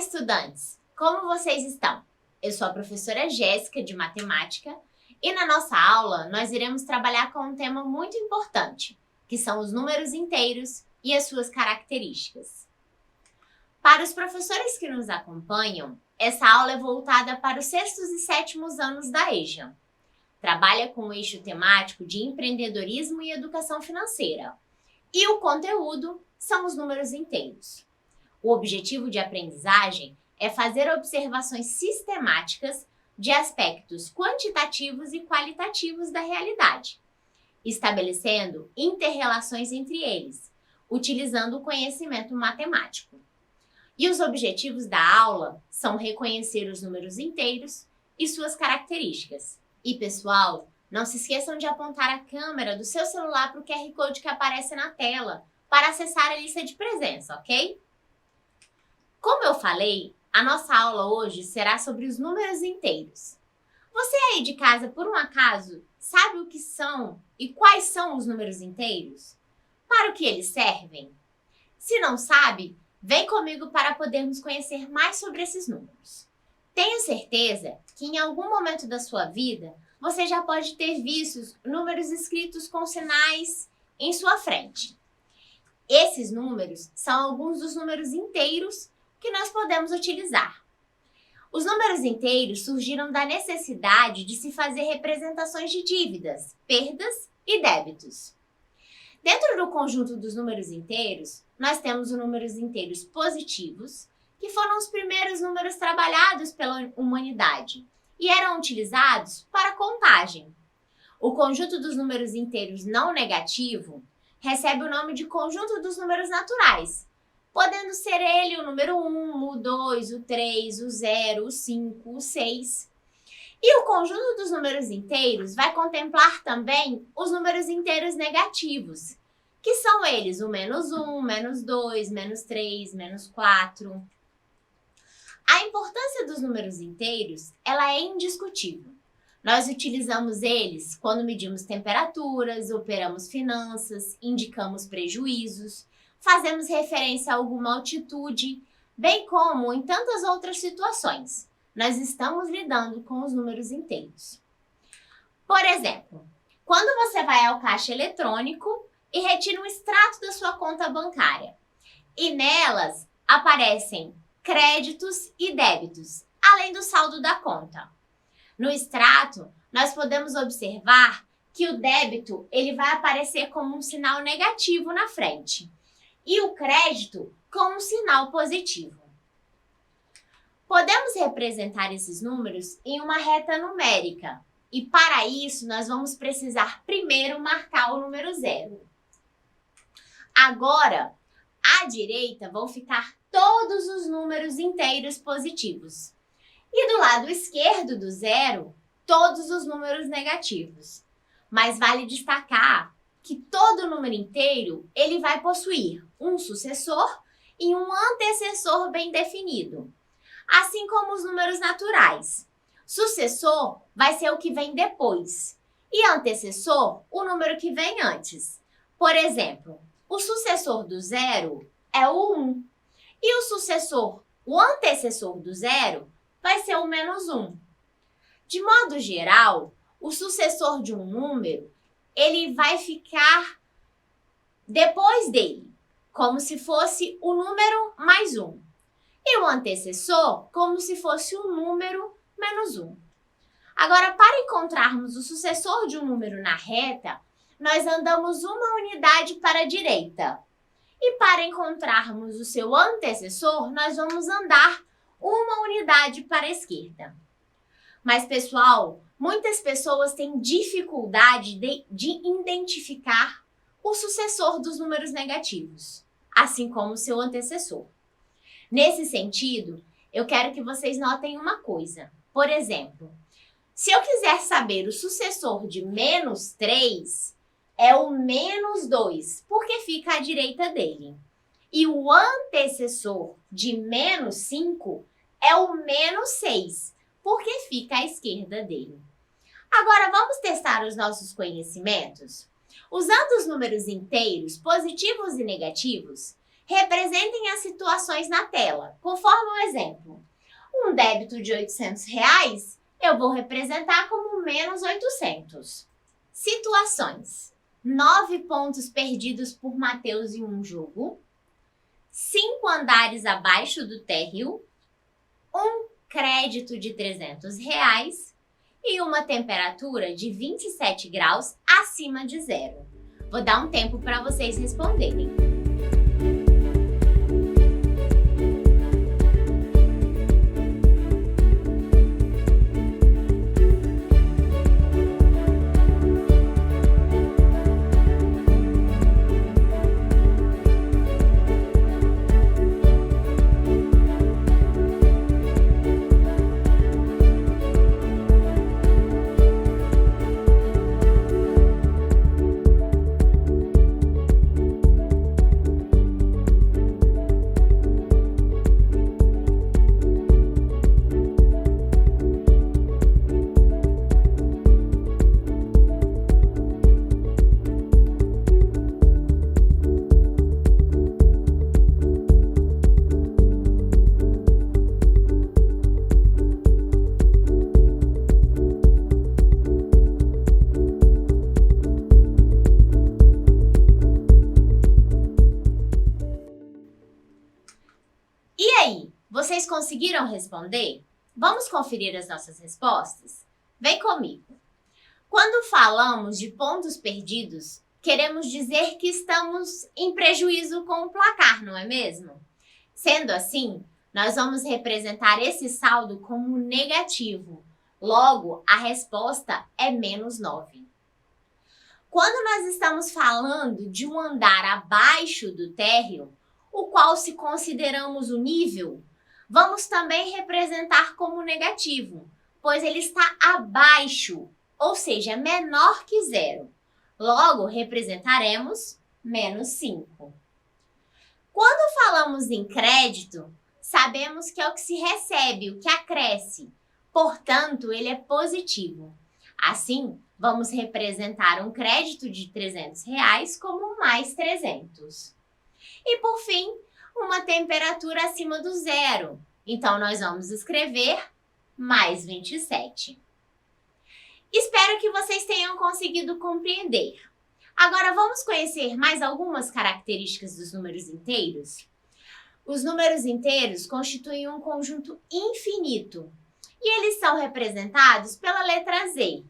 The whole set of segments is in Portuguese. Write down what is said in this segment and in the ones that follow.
estudantes! Como vocês estão? Eu sou a professora Jéssica, de Matemática, e na nossa aula nós iremos trabalhar com um tema muito importante, que são os números inteiros e as suas características. Para os professores que nos acompanham, essa aula é voltada para os sextos e sétimos anos da EJA. Trabalha com o eixo temático de empreendedorismo e educação financeira. E o conteúdo são os números inteiros. O objetivo de aprendizagem é fazer observações sistemáticas de aspectos quantitativos e qualitativos da realidade, estabelecendo inter-relações entre eles, utilizando o conhecimento matemático. E os objetivos da aula são reconhecer os números inteiros e suas características. E, pessoal, não se esqueçam de apontar a câmera do seu celular para o QR Code que aparece na tela para acessar a lista de presença, ok? Como eu falei, a nossa aula hoje será sobre os números inteiros. Você aí de casa, por um acaso, sabe o que são e quais são os números inteiros? Para o que eles servem? Se não sabe, vem comigo para podermos conhecer mais sobre esses números. Tenho certeza que em algum momento da sua vida, você já pode ter visto números escritos com sinais em sua frente. Esses números são alguns dos números inteiros que nós podemos utilizar. Os números inteiros surgiram da necessidade de se fazer representações de dívidas, perdas e débitos. Dentro do conjunto dos números inteiros, nós temos os números inteiros positivos, que foram os primeiros números trabalhados pela humanidade e eram utilizados para contagem. O conjunto dos números inteiros não negativo recebe o nome de conjunto dos números naturais, podendo ser ele o número 1, o 2, o 3, o 0, o 5, o 6. E o conjunto dos números inteiros vai contemplar também os números inteiros negativos, que são eles o -1, -2, -3, -4. A importância dos números inteiros, ela é indiscutível. Nós utilizamos eles quando medimos temperaturas, operamos finanças, indicamos prejuízos, fazemos referência a alguma altitude, bem como em tantas outras situações. Nós estamos lidando com os números inteiros. Por exemplo, quando você vai ao caixa eletrônico e retira um extrato da sua conta bancária, e nelas aparecem créditos e débitos, além do saldo da conta. No extrato, nós podemos observar que o débito ele vai aparecer como um sinal negativo na frente e o crédito com um sinal positivo. Podemos representar esses números em uma reta numérica e para isso nós vamos precisar primeiro marcar o número 0. Agora, à direita vão ficar todos os números inteiros positivos e do lado esquerdo do 0, todos os números negativos. Mas vale destacar que todo número inteiro ele vai possuir um sucessor e um antecessor bem definido, assim como os números naturais. Sucessor vai ser o que vem depois e antecessor o número que vem antes. Por exemplo, o sucessor do 0 é o 1 e o antecessor do 0 vai ser o -1. De modo geral, o sucessor de um número ele vai ficar depois dele, como se fosse o número mais 1. E o antecessor, como se fosse o número -1. Agora, para encontrarmos o sucessor de um número na reta, nós andamos uma unidade para a direita. E para encontrarmos o seu antecessor, nós vamos andar uma unidade para a esquerda. Mas, pessoal, muitas pessoas têm dificuldade de identificar o sucessor dos números negativos, assim como o seu antecessor. Nesse sentido, eu quero que vocês notem uma coisa. Por exemplo, se eu quiser saber o sucessor de -3, é o -2, porque fica à direita dele. E o antecessor de -5 é o -6, porque fica à esquerda dele. Agora, vamos testar os nossos conhecimentos? Usando os números inteiros positivos e negativos, Representem as situações na tela, conforme o exemplo. Um débito de R$ 800, eu vou representar como menos 800. Situações: 9 pontos perdidos por Matheus em um jogo, 5 andares abaixo do térreo, um crédito de R$ 300 e uma temperatura de 27 graus acima de zero. Vou dar um tempo para vocês responderem. E aí, vocês conseguiram responder? Vamos conferir as nossas respostas? Vem comigo! Quando falamos de pontos perdidos, queremos dizer que estamos em prejuízo com o placar, não é mesmo? Sendo assim, nós vamos representar esse saldo como negativo. Logo, a resposta é menos 9. Quando nós estamos falando de um andar abaixo do térreo, o qual se consideramos o nível, vamos também representar como negativo, pois ele está abaixo, ou seja, menor que zero. Logo, representaremos menos 5. Quando falamos em crédito, sabemos que é o que se recebe, o que acresce. Portanto, ele é positivo. Assim, vamos representar um crédito de R$ 300 como mais 300. E, por fim, uma temperatura acima do zero. Então, nós vamos escrever mais 27. Espero que vocês tenham conseguido compreender. Agora, vamos conhecer mais algumas características dos números inteiros? Os números inteiros constituem um conjunto infinito e eles são representados pela letra Z,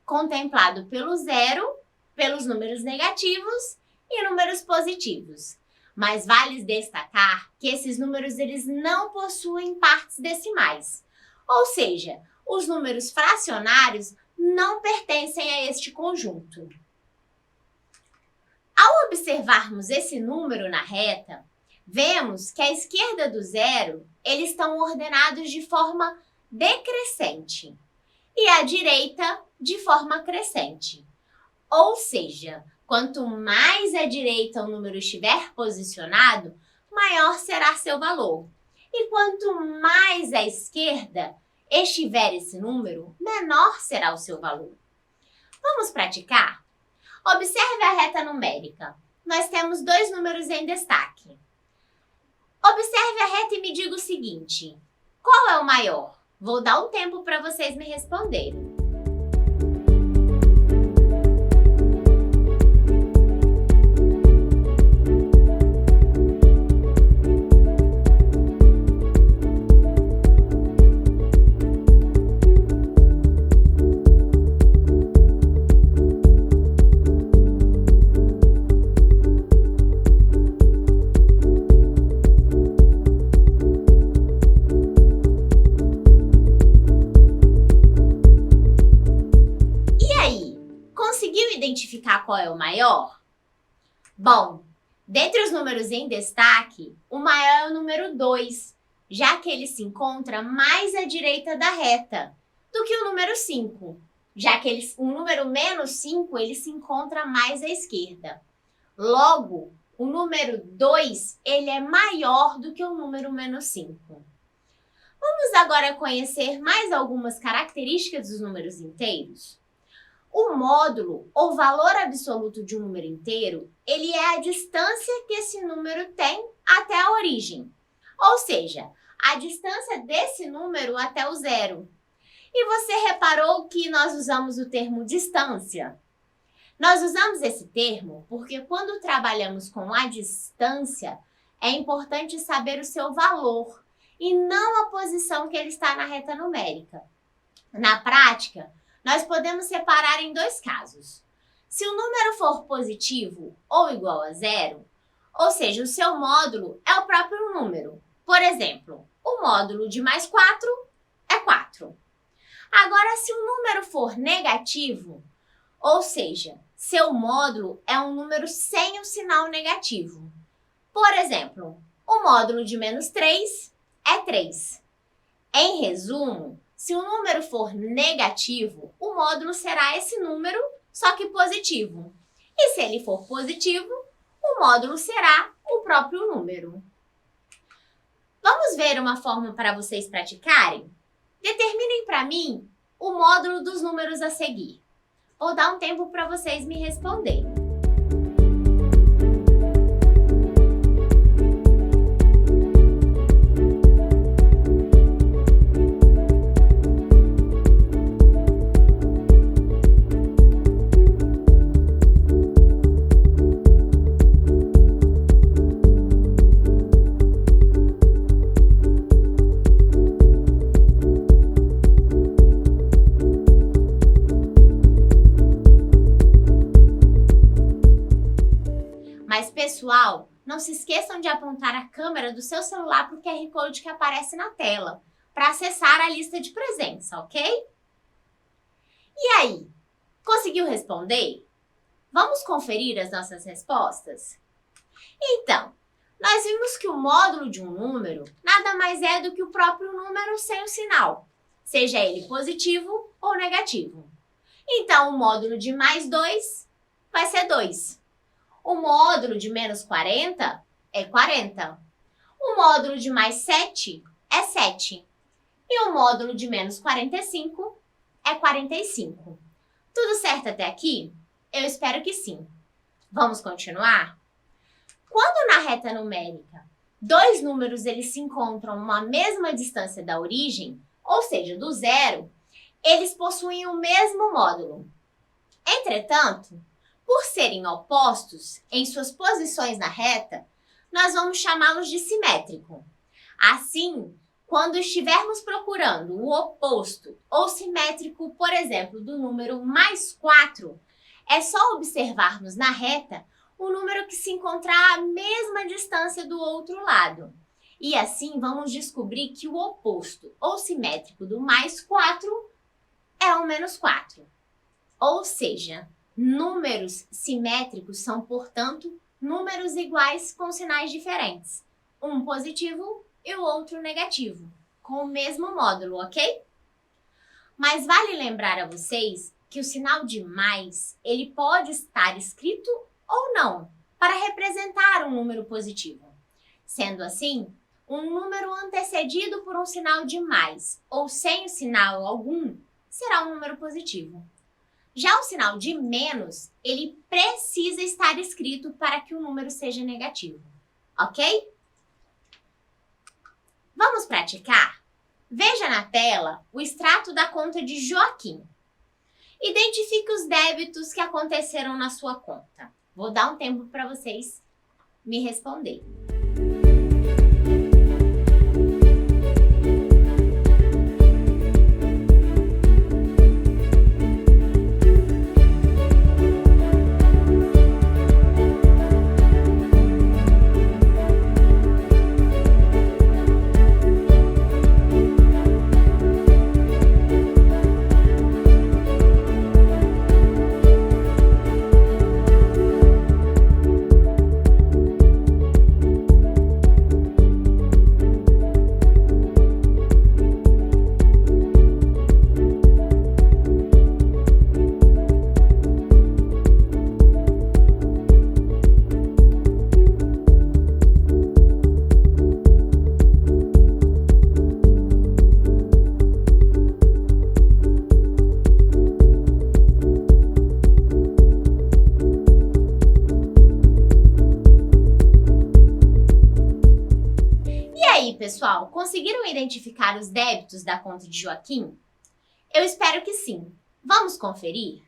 contemplado pelo zero, pelos números negativos e números positivos. Mas vale destacar que esses números eles não possuem partes decimais. Ou seja, os números fracionários não pertencem a este conjunto. Ao observarmos esse número na reta, vemos que à esquerda do zero, eles estão ordenados de forma decrescente e à direita de forma crescente. Ou seja, quanto mais à direita o número estiver posicionado, maior será seu valor. E quanto mais à esquerda estiver esse número, menor será o seu valor. Vamos praticar? Observe a reta numérica. Nós temos 2 números em destaque. Observe a reta e me diga o seguinte: qual é o maior? Vou dar um tempo para vocês me responderem. Identificar qual é o maior? Bom, dentre os números em destaque, o maior é o número 2, já que ele se encontra mais à direita da reta do que o número 5, já que o número menos 5 ele se encontra mais à esquerda. Logo, o número 2 ele é maior do que o número menos 5. Vamos agora conhecer mais algumas características dos números inteiros. O módulo, ou valor absoluto de um número inteiro, ele é a distância que esse número tem até a origem, ou seja, a distância desse número até o zero. E você reparou que nós usamos o termo distância? Nós usamos esse termo porque quando trabalhamos com a distância, é importante saber o seu valor e não a posição que ele está na reta numérica. Na prática, nós podemos separar em dois casos. Se o número for positivo ou igual a zero, ou seja, o seu módulo é o próprio número. Por exemplo, o módulo de mais 4 é 4. Agora, se o número for negativo, ou seja, seu módulo é um número sem o sinal negativo. Por exemplo, o módulo de menos 3 é 3. Em resumo, se o número for negativo, o módulo será esse número, só que positivo. E se ele for positivo, o módulo será o próprio número. Vamos ver uma forma para vocês praticarem? Determinem para mim o módulo dos números a seguir. Vou dar um tempo para vocês me responderem. Mas, pessoal, não se esqueçam de apontar a câmera do seu celular para o QR Code que aparece na tela, para acessar a lista de presença, ok? E aí, conseguiu responder? Vamos conferir as nossas respostas? Então, nós vimos que o módulo de um número nada mais é do que o próprio número sem o sinal, seja ele positivo ou negativo. Então, o módulo de mais 2 vai ser 2. O módulo de menos 40 é 40. O módulo de mais 7 é 7. E o módulo de menos 45 é 45. Tudo certo até aqui? Eu espero que sim. Vamos continuar? Quando na reta numérica, dois números eles se encontram a uma mesma distância da origem, ou seja, do zero, eles possuem o mesmo módulo. Entretanto, por serem opostos em suas posições na reta, nós vamos chamá-los de simétrico. Assim, quando estivermos procurando o oposto ou simétrico, por exemplo, do número mais 4, é só observarmos na reta o número que se encontrar à mesma distância do outro lado. E assim vamos descobrir que o oposto ou simétrico do mais 4 é o menos 4. Ou seja, números simétricos são, portanto, números iguais com sinais diferentes. Um positivo e o outro negativo, com o mesmo módulo, ok? Mas vale lembrar a vocês que o sinal de mais, ele pode estar escrito ou não, para representar um número positivo. Sendo assim, um número antecedido por um sinal de mais ou sem o sinal algum será um número positivo. Já o sinal de menos, ele precisa estar escrito para que o número seja negativo, ok? Vamos praticar? Veja na tela o extrato da conta de Joaquim. Identifique os débitos que aconteceram na sua conta. Vou dar um tempo para vocês me responderem. aí, pessoal, conseguiram identificar os débitos da conta de Joaquim? Eu espero que sim. Vamos conferir?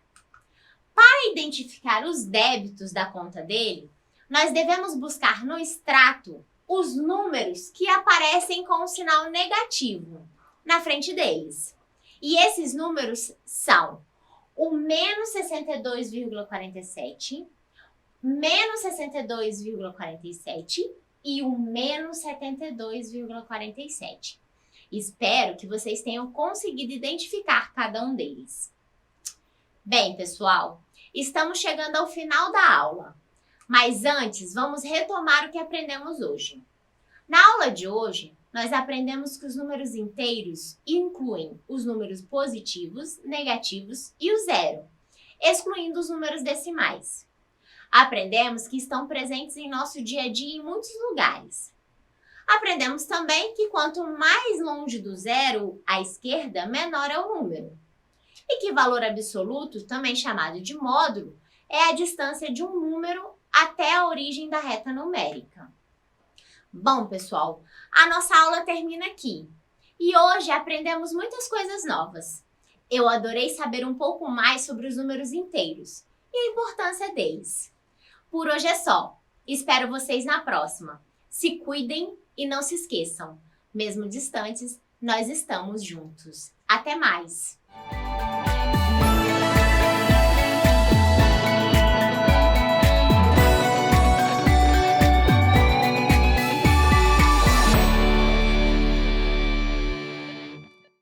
Para identificar os débitos da conta dele, nós devemos buscar no extrato os números que aparecem com um sinal negativo na frente deles. E esses números são o menos 62,47, menos 62,47 e o menos 72,47. Espero que vocês tenham conseguido identificar cada um deles. Bem, pessoal, estamos chegando ao final da aula, mas antes vamos retomar o que aprendemos hoje. Na aula de hoje, nós aprendemos que os números inteiros incluem os números positivos, negativos e o zero, excluindo os números decimais. Aprendemos que estão presentes em nosso dia a dia em muitos lugares. Aprendemos também que quanto mais longe do zero à esquerda, menor é o número. E que valor absoluto, também chamado de módulo, é a distância de um número até a origem da reta numérica. Bom, pessoal, a nossa aula termina aqui. E hoje aprendemos muitas coisas novas. Eu adorei saber um pouco mais sobre os números inteiros e a importância deles. Por hoje é só. Espero vocês na próxima. Se cuidem e não se esqueçam, mesmo distantes, nós estamos juntos. Até mais!